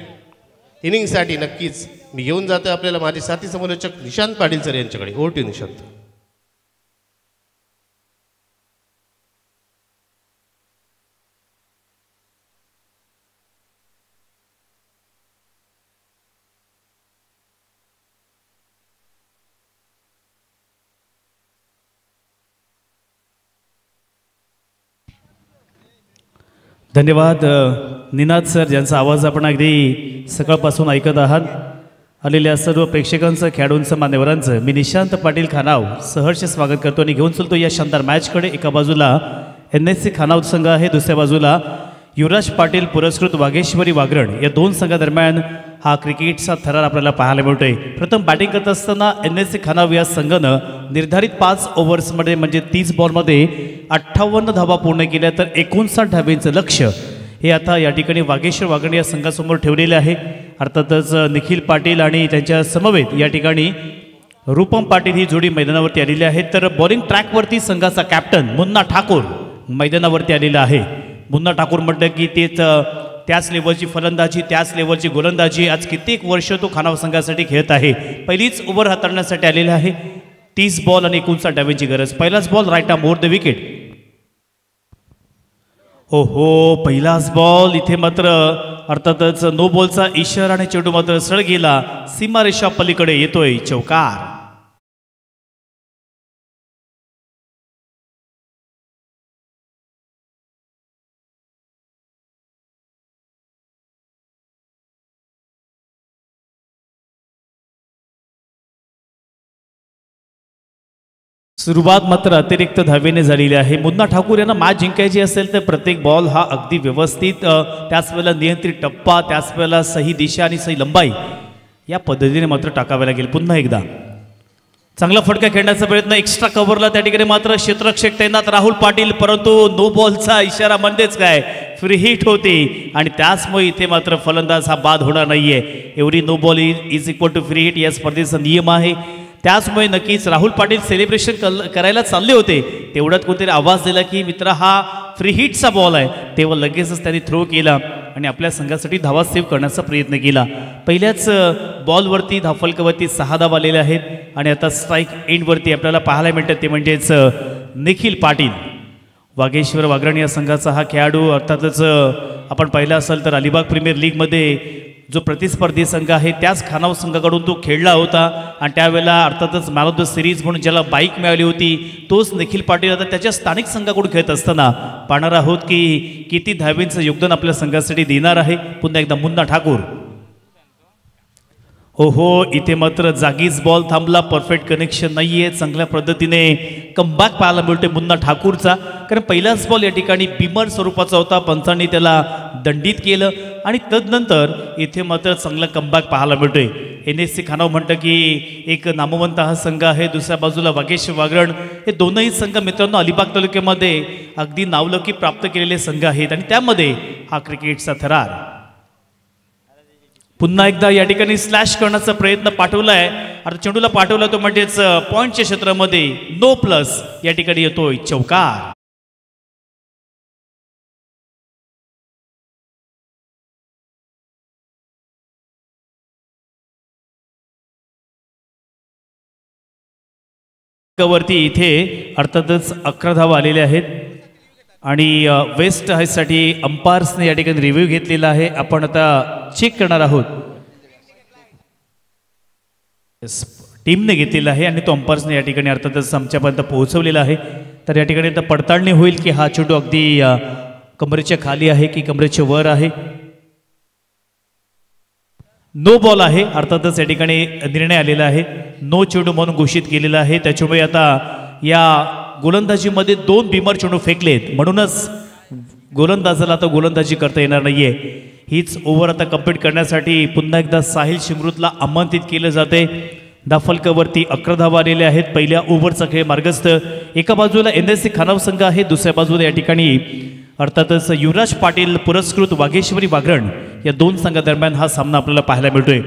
इनिंगसाठी नक्कीच मी घेऊन जातो आपल्याला माझे साथी समालोचक निशांत पाटील सर यांच्याकडे. Over to Nishant. धन्यवाद निनाद सर, ज्यांचा आवाज आपण अगदी सकाळपासून ऐकत आहात. आलेल्या सर्व प्रेक्षकांचं, खेळाडूंचं, मान्यवरांचं मी निशांत पाटील खानाव सहर्ष स्वागत करतो आणि घेऊन चलतो या शानदार मॅचकडे. एका बाजूला NSC खानाव संघ आहे, दुसऱ्या बाजूला युवराज पाटील पुरस्कृत वाघेश्वरी वागरण. या दोन संघादरम्यान हा क्रिकेटचा थरार आपल्याला पाहायला मिळतोय. प्रथम बॅटिंग करत असताना NSC खानाव या संघानं निर्धारित 5 ओव्हर्समध्ये म्हणजे 30 बॉलमध्ये 58 धावा पूर्ण केल्या. तर 59 धाब्यांचं लक्ष्य हे आता या ठिकाणी वाघेश्वर वागण या संघासमोर ठेवलेले आहे. अर्थातच निखिल पाटील आणि त्यांच्या समवेत या ठिकाणी रूपम पाटील ही जोडी मैदानावरती आलेली आहे. तर बॉलिंग ट्रॅकवरती संघाचा कॅप्टन मुन्ना ठाकूर मैदानावरती आलेला आहे. मुन्ना ठाकूर म्हटलं की त्याच लेवलची फलंदाजी, त्याच लेवलची गोलंदाजी. आज कित्येक वर्ष तो खानाव संघासाठी खेळत आहे. पहिलीच ओव्हर हाताळण्यासाठी आलेला आहे. 30 बॉल आणि 59 धाब्यांची गरज. पहिलाच ball right arm over the wicket. हो पहिलाच बॉल इथे मात्र अर्थातच नो बॉलचा इशारा आणि चेंडू मात्र सळ गेला. सीमारेषा पलीकडे येतोय चौकार. सुरुवात मात्र अतिरिक्त धावेने झालेली आहे. मुन्ना ठाकूर यांना मॅच जिंकायची असेल तर प्रत्येक बॉल हा अगदी व्यवस्थित, त्याच वेळेला नियंत्रित टप्पा, त्याच वेळेला सही दिशा आणि सही लंबाई या पद्धतीने मात्र टाकावे लागेल. पुन्हा एकदा चांगला फटका खेळण्याचा प्रयत्न, एक्स्ट्रा कव्हरला त्या ठिकाणी मात्र क्षेत्ररक्षक तैनात राहुल पाटील, परंतु नो बॉलचा इशारा म्हणतेच काय, फ्री हिट होती आणि त्याचमुळे इथे मात्र फलंदाज हा बाद होणार नाहीये. Every no ball is equal to free hit या स्पर्धेचा नियम आहे. त्याचमुळे नक्कीच राहुल पाटील सेलिब्रेशन करायला चालले होते, तेवढ्यात कोणतरी आवाज दिला की मित्रा हा फ्री हिटचा बॉल आहे, तेव्हा लगेचच त्यांनी थ्रो केला आणि आपल्या संघासाठी धावा सेव्ह करण्याचा प्रयत्न केला. पहिल्याच बॉलवरती धावफलकावरती 6 धावा आलेल्या आहेत आणि आता स्ट्राईक एंडवरती आपल्याला पाहायला मिळतात ते म्हणजेच निखिल पाटील. वागेश्वर वागरण या संघाचा हा खेळाडू, अर्थातच आपण पाहिला असेल तर अलिबाग प्रीमियर लीगमध्ये जो प्रतिस्पर्धी संघ आहे त्याच खानाव संघाकडून तो खेळला होता आणि त्यावेळेला अर्थातच मॅन ऑफ द सिरीज म्हणून ज्याला बाईक मिळाली होती तोच निखिल पाटील आता त्याच्या स्थानिक संघाकडून खेळत असताना पाहणार आहोत की किती धावेंचं योगदान आपल्या संघासाठी देणार आहे. पुन्हा एकदा मुन्ना ठाकूर. हो इथे मात्र जागीच बॉल थांबला, परफेक्ट कनेक्शन नाहीये. चांगल्या पद्धतीने कमबॅक पाहायला मिळतोय मुन्ना ठाकूरचा, कारण पहिलाच बॉल या ठिकाणी बिमर स्वरूपाचा होता, पंचांनी त्याला दंडित केलं आणि तदनंतर इथे मात्र चांगला कमबॅक पाहायला मिळतोय. NSC खानाव म्हणतं की एक नामवंत हा संघ आहे, दुसऱ्या बाजूला वागेश्वर वागरण, हे दोनही संघ मित्रांनो अलिबाग तालुक्यामध्ये अगदी नावलौकिक प्राप्त केलेले संघ आहेत आणि त्यामध्ये हा क्रिकेटचा थरार. पुन्हा एकदा या ठिकाणी स्लॅश करण्याचा प्रयत्न पाठवलाय, आता चेंडूला पाठवला तो म्हणजेच पॉइंटच्या क्षेत्रामध्ये नो प्लस या ठिकाणी येतोय चौकार. वरती इथे अर्थातच 11 धावा आलेल्या आहेत आणि वेस्ट साठी अंपायर्सने या ठिकाणी रिव्ह्यू घेतलेला आहे. आपण आता चेक करणार आहोत, टीमने घेतलेला आहे आणि तो अंपायर्सने या ठिकाणी अर्थातच आमच्यापर्यंत पोहोचवलेला आहे. तर या ठिकाणी आता पडताळणी होईल की हा चेंडू अगदी कमरेच्या खाली आहे की कमरेच्या वर आहे. नो बॉल आहे, अर्थातच या ठिकाणी निर्णय आलेला आहे, नो चेंडू म्हणून घोषित केलेला आहे. त्याच्यामुळे आता या गोलंदाजीमध्ये 2 बिमर चेंडू फेकलेत, म्हणूनच गोलंदाजाला आता गोलंदाजी करता येणार नाहीये. हीच ओव्हर आता कंप्लीट करण्यासाठी पुन्हा एकदा साहिल शिमृतला आमंत्रित केलं जाते. धावफलकावरती 11 धावा आलेल्या आहेत. पहिल्या ओव्हरचा खेळ मार्गस्थ. एका बाजूला NSC खानाव संघ आहे, दुसऱ्या बाजूला या ठिकाणी अर्थातच युवराज पाटील पुरस्कृत वागेश्वरी वागरण या 2 संघादरम्यान हा सामना आपल्याला पाहायला मिळतोय.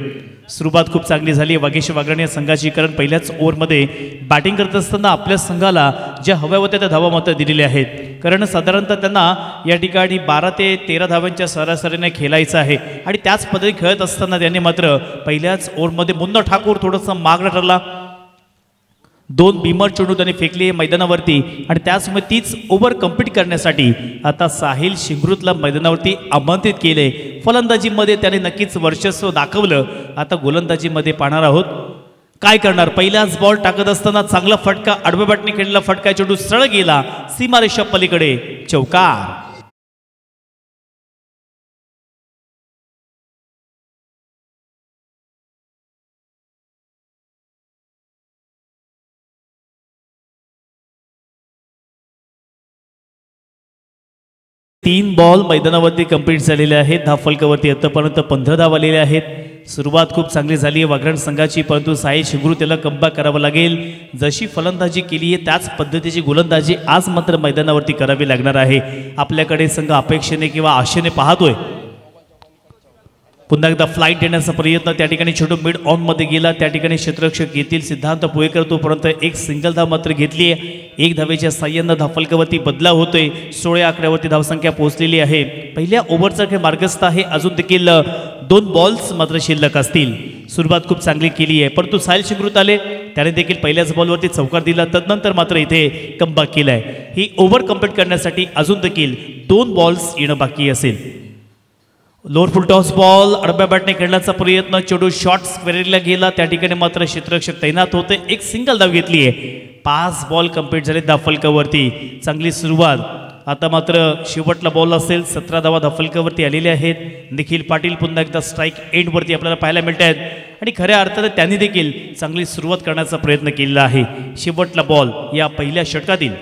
सुरुवात खूप चांगली झाली वागेश्वर वागरण या संघाची, कारण पहिल्याच ओव्हरमध्ये बॅटिंग करत असताना आपल्या संघाला ज्या हव्या होत्या त्या धावा मात्र दिलेल्या आहेत, कारण साधारणतः त्यांना या ठिकाणी 12 ते 13 धावांच्या सरासरीने खेळायचं आहे आणि त्याच पद्धतीने खेळत असताना त्यांनी मात्र पहिल्याच ओव्हरमध्ये मुन्ना ठाकूर थोडंसं मागणं ठरला. 2 बिमर चेंडू त्यांनी फेकले मैदानावरती आणि त्याचमुळे तीच ओव्हर कंप्लीट करण्यासाठी आता साहिल शिमृतला मैदानावरती आमंत्रित केले. फलंदाजीमध्ये त्याने नक्कीच वर्चस्व दाखवलं. आता गोलंदाजीमध्ये पाहणार आहोत काय करणार. पहिलाच बॉल टाकत असताना चांगला फटका, आडव्या बॅटने खेळलेला फटका, चेंडू सरळ गेला सीमारेषा पलीकडे, चौकार. तीन बॉल मैदानावरती कंप्लीट झालेले आहेत. धावफलकावरती आतापर्यंत 15 धावा आलेल्या आहेत. सुरुवात खूप चांगली झाली आहे वागरण संघाची, परंतु साहिल शिमृत त्याला कमबॅक करावं लागेल. जशी फलंदाजी केली आहे त्याच पद्धतीची गोलंदाजी आज मात्र मैदानावरती करावी लागणार आहे. आपल्याकडे संघ अपेक्षेने किंवा आशेने पाहतोय. पुन्हा एकदा फ्लाईट देण्याचा प्रयत्न, त्या ठिकाणी छोटू मिड ऑन मध्ये गेला, त्या ठिकाणी क्षेत्ररक्षक घेतील सिद्धांत पोहेकर, तोपर्यंत एक सिंगल धाव मात्र घेतली आहे. 1 धावेच्या साह्यानं धावफलकावरती बदलाव होतोय. 16 आकड्यावरती धावसंख्या पोहोचलेली आहे. पहिल्या ओव्हरचा खेळ मार्गस्थ आहे. अजून देखील 2 बॉल्स मात्र शिल्लक असतील. सुरुवात खूप चांगली केली आहे, परंतु साहिल शिमृत आले, त्याने देखील पहिल्याच बॉलवरती चौकार दिला. तदनंतर मात्र इथे कमबॅक केलाय. ही ओव्हर कंप्लीट करण्यासाठी अजून देखील 2 बॉल्स येणं बाकी असेल. लोअर फुल टॉस बॉल, आडव्या बॅटने खेळण्याचा प्रयत्न, चेंडू शॉर्ट स्क्वेअरला गेला, त्या ठिकाणी मात्र क्षेत्ररक्षक तैनात होते. एक सिंगल धाव घेतली आहे. 5 बॉल कंप्लीट झाले धावफलकावरती. चांगली सुरुवात. आता मात्र शेवटला बॉल असेल. 17 धावा धावफलकावरती आलेल्या आहेत. निखिल पाटील पुन्हा एकदा स्ट्राईक एंडवरती आपल्याला पाहायला मिळत आहेत आणि खऱ्या अर्थाने त्यांनी देखील चांगली सुरुवात करण्याचा प्रयत्न केलेला आहे. शेवटला बॉल या पहिल्या षटकातील.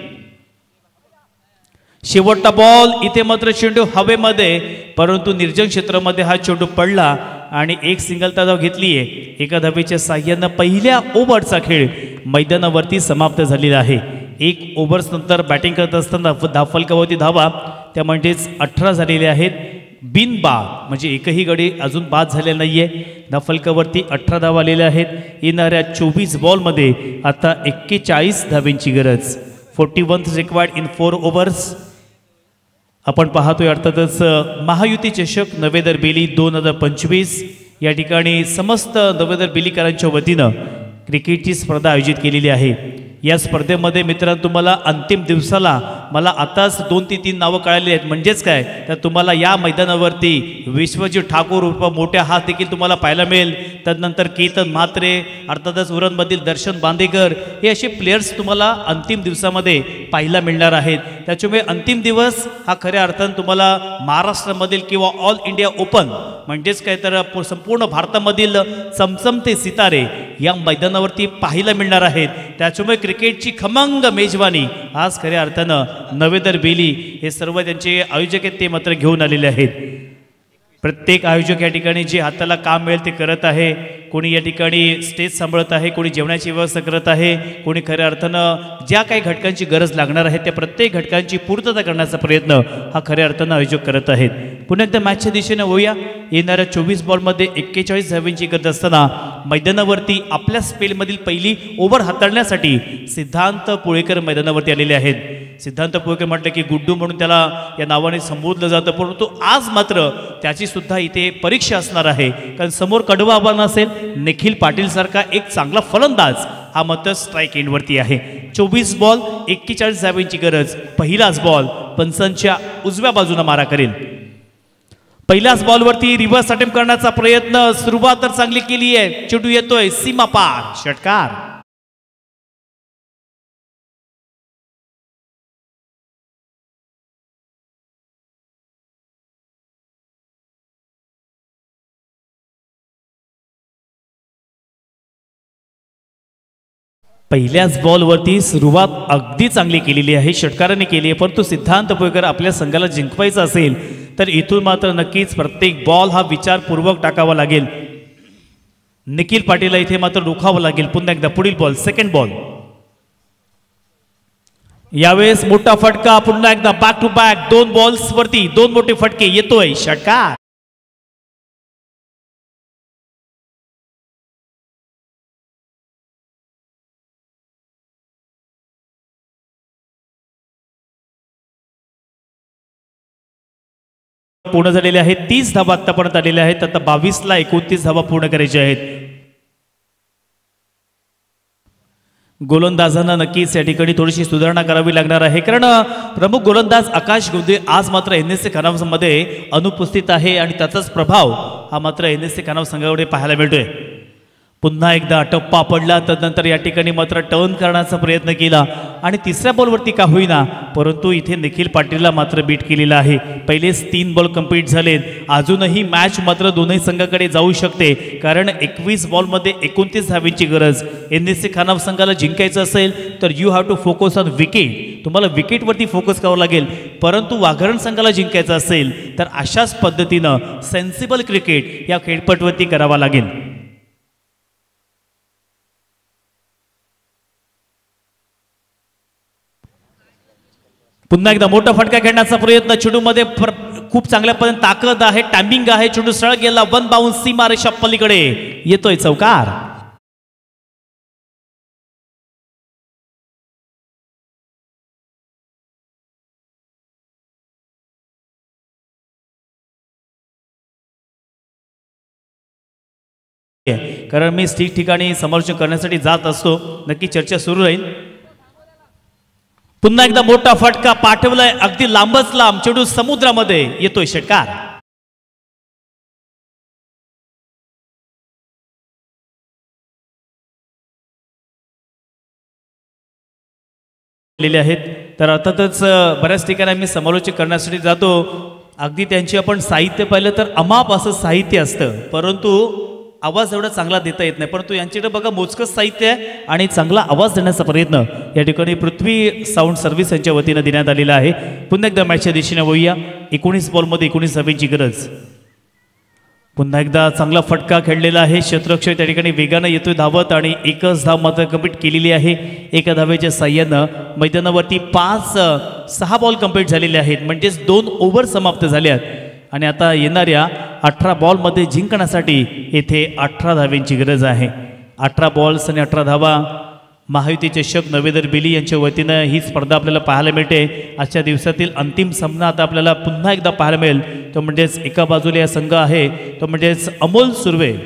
शेवटचा बॉल, इथे मात्र चेंडू हवेमध्ये, परंतु निर्जन क्षेत्रामध्ये हा चेंडू पडला आणि एक सिंगल धाव घेतली आहे. एका धावेच्या साह्यानं पहिल्या ओव्हरचा खेळ मैदानावरती समाप्त झालेला आहे. 1 ओव्हर्स नंतर बॅटिंग करत असताना फलकावरती धावा त्या म्हणजेच 18 झालेल्या आहेत. बिनबाद म्हणजे एकही गडी अजून बाद झालेला नाहीये. फलकावरती 18 धावा आलेल्या आहेत. येणाऱ्या 24 बॉलमध्ये आता 41 धावेंची गरज. 41 रिक्वायर्ड इन 4 ओव्हर्स. आपण पाहतोय अर्थातच महायुती चषक नवेदर बेली 2025 या ठिकाणी समस्त नवेदर बेलीकरांच्या वतीनं क्रिकेटची स्पर्धा आयोजित केलेली आहे. या स्पर्धेमध्ये मित्रांनो तुम्हाला अंतिम दिवसाला मला आताच 2 ते 3 नावं कळाली आहेत. म्हणजेच काय तर तुम्हाला या मैदानावरती विश्वजीत ठाकूर उर्फ मोठ्या हात देखील तुम्हाला पाहायला मिळेल. तदनंतर केतन म्हात्रे अर्थातच उरणमधील दर्शन बांदेकर हे असे प्लेयर्स तुम्हाला अंतिम दिवसामध्ये पाहायला मिळणार आहेत. त्याच्यामुळे अंतिम दिवस हा खऱ्या अर्थानं तुम्हाला महाराष्ट्रामधील किंवा ऑल इंडिया ओपन म्हणजेच काय तर संपूर्ण भारतामधील चमचमते सितारे या मैदानावरती पाहायला मिळणार आहेत. त्याच्यामुळे क्रिकेटची खमंग मेजवानी आज खऱ्या अर्थानं नवेदर बेली हे सर्व त्यांचे आयोजक आहेत ते मात्र घेऊन आलेले आहेत. प्रत्येक आयोजक या ठिकाणी जे हाताला काम मिळेल ते करत आहे. कोणी या ठिकाणी स्टेज सांभाळत आहे, कोणी जेवणाची व्यवस्था करत आहे, कोणी खऱ्या अर्थानं ज्या काही घटकांची गरज लागणार आहे त्या प्रत्येक घटकांची पूर्तता करण्याचा प्रयत्न हा खऱ्या अर्थानं आयोजक करत आहेत. पुन्हा एकदा मॅचच्या दिशेने होऊया. येणाऱ्या 24 बॉलमध्ये 41 धावेंची गरज असताना मैदानावरती आपल्या स्पेलमधील पहिली ओव्हर हाताळण्यासाठी सिद्धांत पुळेकर मैदानावरती आलेले आहेत. सिद्धांत पुळेकर म्हटलं की गुड्डू म्हणून त्याला या नावाने संबोधलं जातं, परंतु आज मात्र त्याची सुद्धा इथे परीक्षा असणार आहे. कारण समोर कडवं आव्हान असेल. निखिल पाटील सारखा एक चांगला फलंदाज हा मात्र स्ट्राईक एंडवरती आहे. 24 बॉल 41 धावेंची गरज. पहिलाच बॉल पंचांच्या उजव्या बाजूने मारा करेल. पहिल्याच बॉलवरती रिव्हर्स अटेम्प्ट करण्याचा प्रयत्न. सुरुवात तर चांगली केली आहे. चेंडू येतोय सीमा पार. षटकार. पहिल्याच बॉलवरती सुरुवात अगदी चांगली केलेली आहे, षटकाराने केली आहे. परंतु सिद्धांत पुळेकर आपल्या संघाला जिंकवायचं असेल तर इथून मात्र नक्कीच प्रत्येक बॉल हा विचारपूर्वक टाकावा लागेल. निखिल पाटीलला इथे मात्र रोखावं लागेल. पुन्हा एकदा पुढील बॉल, सेकंड बॉल. यावेळेस मोठा फटका. पुन्हा एकदा बॅक टू बॅक 2 बॉल्स वरती 2 मोठे फटके. येतोय षटकार. पूर्ण झालेले आहेत. 30 धावा आतापर्यंत आलेल्या आहेत. आता 22ला 29 धावा पूर्ण करायच्या आहेत. गोलंदाजांना नक्कीच या ठिकाणी थोडीशी सुधारणा करावी लागणार आहे. कारण प्रमुख गोलंदाज आकाश गुंदे आज मात्र NSC खानावमध्ये अनुपस्थित आहे आणि त्याचाच प्रभाव हा मात्र NSC खानाव संघाकडे पाहायला मिळतोय. पुन्हा एकदा टप्पा पडला. तदनंतर या ठिकाणी मात्र टर्न करण्याचा प्रयत्न केला आणि तिसऱ्या बॉलवरती का होईना परंतु इथे निखिल पाटीलला मात्र बीट केलेला आहे. पहिलेच 3 बॉल कंप्लीट झालेत. अजूनही मॅच मात्र दोन्ही संघाकडे जाऊ शकते. कारण 21 बॉलमध्ये 29 धावेंची गरज. NSC खानाव संघाला जिंकायचं असेल तर you have to focus on wicket. तुम्हाला विकेटवरती फोकस करावं लागेल. परंतु वाघरण संघाला जिंकायचं असेल तर अशाच पद्धतीनं सेन्सिबल क्रिकेट या खेळपटवरती करावा लागेल. पुन्हा एकदा मोठा फटका खेळण्याचा प्रयत्न. चेंडूमध्ये खूप चांगल्या पद्धतीने ताकद आहे, टायमिंग आहे. चेंडू सरळ गेला. 1 बाउन्स सीमारेषा पलीकडे. येतोय चौकार. कारण मी ठिकठिकाणी समालोचन करण्यासाठी जात असतो. नक्की चर्चा सुरू राहील. पुन्हा एकदा मोठा फटका पाठवलाय अगदी लांबच लांब. चेंडू समुद्रामध्ये. येतोय षटकार. आहेत तर अर्थातच बऱ्याच ठिकाणी आम्ही समालोचन करण्यासाठी जातो. अगदी त्यांची आपण साहित्य पाहिलं तर अमाप असं साहित्य असतं, परंतु आवाज एवढा चांगला देता येत नाही. परंतु यांच्याकडे बघा मोजकच साहित्य आहे आणि चांगला आवाज देण्याचा प्रयत्न या ठिकाणी पृथ्वी साऊंड सर्व्हिस यांच्या वतीनं देण्यात आलेला आहे. पुन्हा एकदा मॅचच्या दिशेने वळूया. 19 बॉलमध्ये 19 धावेंची गरज. पुन्हा एकदा चांगला फटका खेळलेला आहे, क्षेत्ररक्षक त्या ठिकाणी वेगानं येतोय धावत आणि एकच धाव मात्र कंप्लीट केलेली आहे. एका धावेच्या साह्यानं मैदानावरती 6 बॉल कंप्लीट झालेले आहेत, म्हणजेच 2 ओव्हर समाप्त झाल्यात आणि आता येणाऱ्या 18 बॉलमध्ये जिंकण्यासाठी येथे 18 धावेंची गरज आहे. 18 बॉल्स आणि 18 धावा. महायुती चषक नवेदर बेली यांच्या वतीनं ही स्पर्धा आपल्याला पाहायला मिळते. आजच्या दिवसातील अंतिम सामना आता आपल्याला पुन्हा एकदा पाहायला मिळेल, तो म्हणजेच एका बाजूला या संघ आहे तो म्हणजेच अमोल सुर्वे.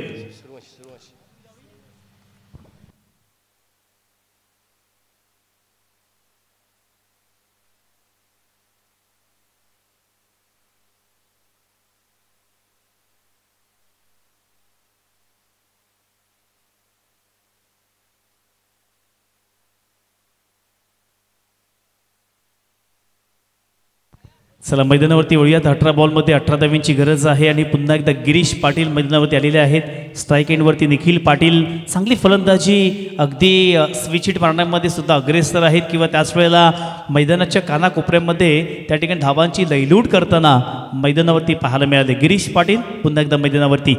चला मैदानावरती वळूयात. 18 बॉलमध्ये 18 धावेंची गरज आहे आणि पुन्हा एकदा गिरीश पाटील मैदानावरती आलेले आहेत. स्ट्राईक एंडवरती निखिल पाटील चांगली फलंदाजी, अगदी स्विच हिट मारण्यामध्ये सुद्धा अग्रेसर आहेत किंवा त्याच वेळेला मैदानाच्या कानाकोपऱ्यामध्ये त्या ठिकाणी धावांची लयलूट करताना मैदानावरती पाहायला मिळाले. गिरीश पाटील पुन्हा एकदा मैदानावरती.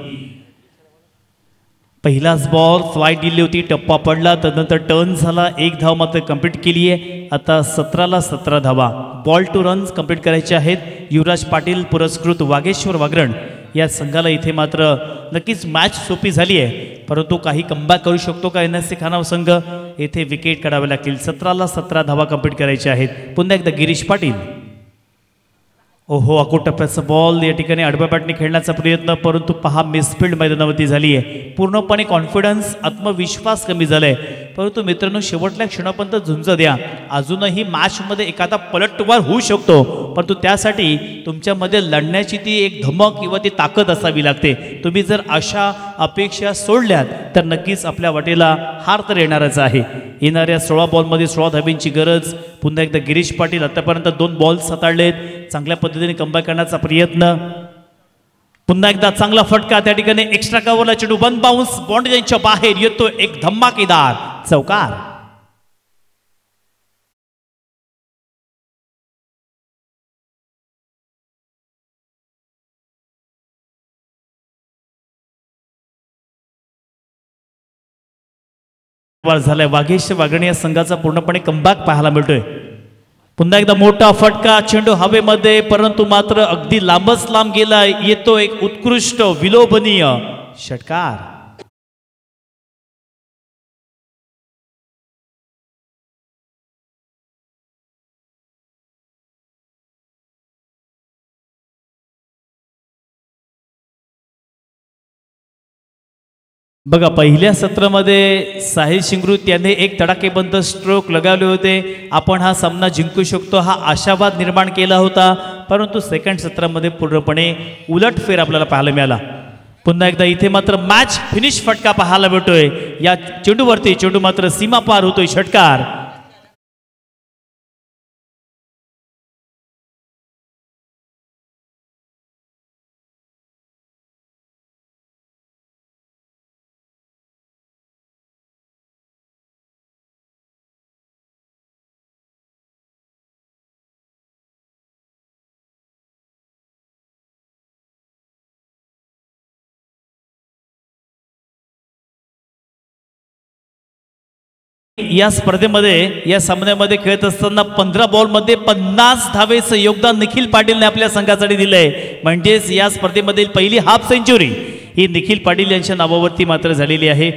पहिलाच बॉल फ्लाईट दिली होती, टप्पा पडला, तदनंतर टर्न झाला, 1 धाव मात्र कंप्लीट केली आहे. आता 17ला 17 धावा. बॉल टू रन्स कंप्लीट करायचे आहेत. युवराज पाटील पुरस्कृत वागेश्वर वागरण या संघाला इथे मात्र नक्कीच मॅच सोपी झाली आहे, परंतु काही कमबॅक करू शकतो का NSC खानाव संघ? येथे विकेट काढावे लागतील. 17ला 17 धावा कंप्लीट करायच्या आहेत. पुन्हा एकदा गिरीश पाटील. ओहो, अको टप्प्याचा बॉल या ठिकाणी आडव्या बॅटने खेळण्याचा प्रयत्न, परंतु पहा मिसफिल्ड मैदानावरती झाली आहे. पूर्णपणे कॉन्फिडन्स, आत्मविश्वास कमी झालाय. परंतु मित्रांनो, शेवटल्या क्षणापर्यंत झुंज द्या. अजूनही मॅचमध्ये एखादा पलटवार होऊ शकतो, परंतु त्यासाठी तुमच्यामध्ये लढण्याची ती एक धमक किंवा ती ताकद असावी लागते. तुम्ही जर अशा अपेक्षा सोडल्यात तर नक्कीच आपल्या वाटेला हार तर येणारच आहे. येणाऱ्या 16 बॉलमध्ये 16 धावेंची गरज. पुन्हा एकदा गिरीश पाटील आतापर्यंत 2 बॉल्स हाताळलेत. चांगल्या पद्धतीने कमबॅक करण्याचा प्रयत्न. पुन्हा एकदा चांगला फटका, त्या ठिकाणी एक्स्ट्रा कव्हरला चेंडू वन बाउन्स बाउंड्रीच्या बाहेर येतो, एक धमाकेदार चौकार. झालाय. वागेश्वर वागण या संघाचा पूर्णपणे कमबॅक पाहायला मिळतोय. पुन्हा एकदा मोठा फटका, चेंडू हवेमध्ये, परंतु मात्र अगदी लांबच लांब गेलाय. येतो एक उत्कृष्ट विलोभनीय षटकार. बघा, पहिल्या सत्रामध्ये साहिल शिंगरूत याने एक तडाखेबंद स्ट्रोक लगावले होते. आपण हा सामना जिंकू शकतो हा आशावाद निर्माण केला होता, परंतु सेकंड सत्रामध्ये पूर्णपणे उलटफेर आपल्याला पाहायला मिळाला. पुन्हा एकदा इथे मात्र मॅच फिनिश फटका पाहायला मिळतोय. या चेंडूवरती चेंडू मात्र सीमा पार होतोय. षटकार. या स्पर्धेमध्ये, या सामन्यामध्ये खेळत असताना 15 बॉलमध्ये 50 धावेचं योगदान निखिल पाटीलने आपल्या संघासाठी दिलंय. म्हणजेच या स्पर्धेमधील पहिली हाफ सेंचुरी ही निखिल पाटील यांच्या नावावरती मात्र झालेली आहे.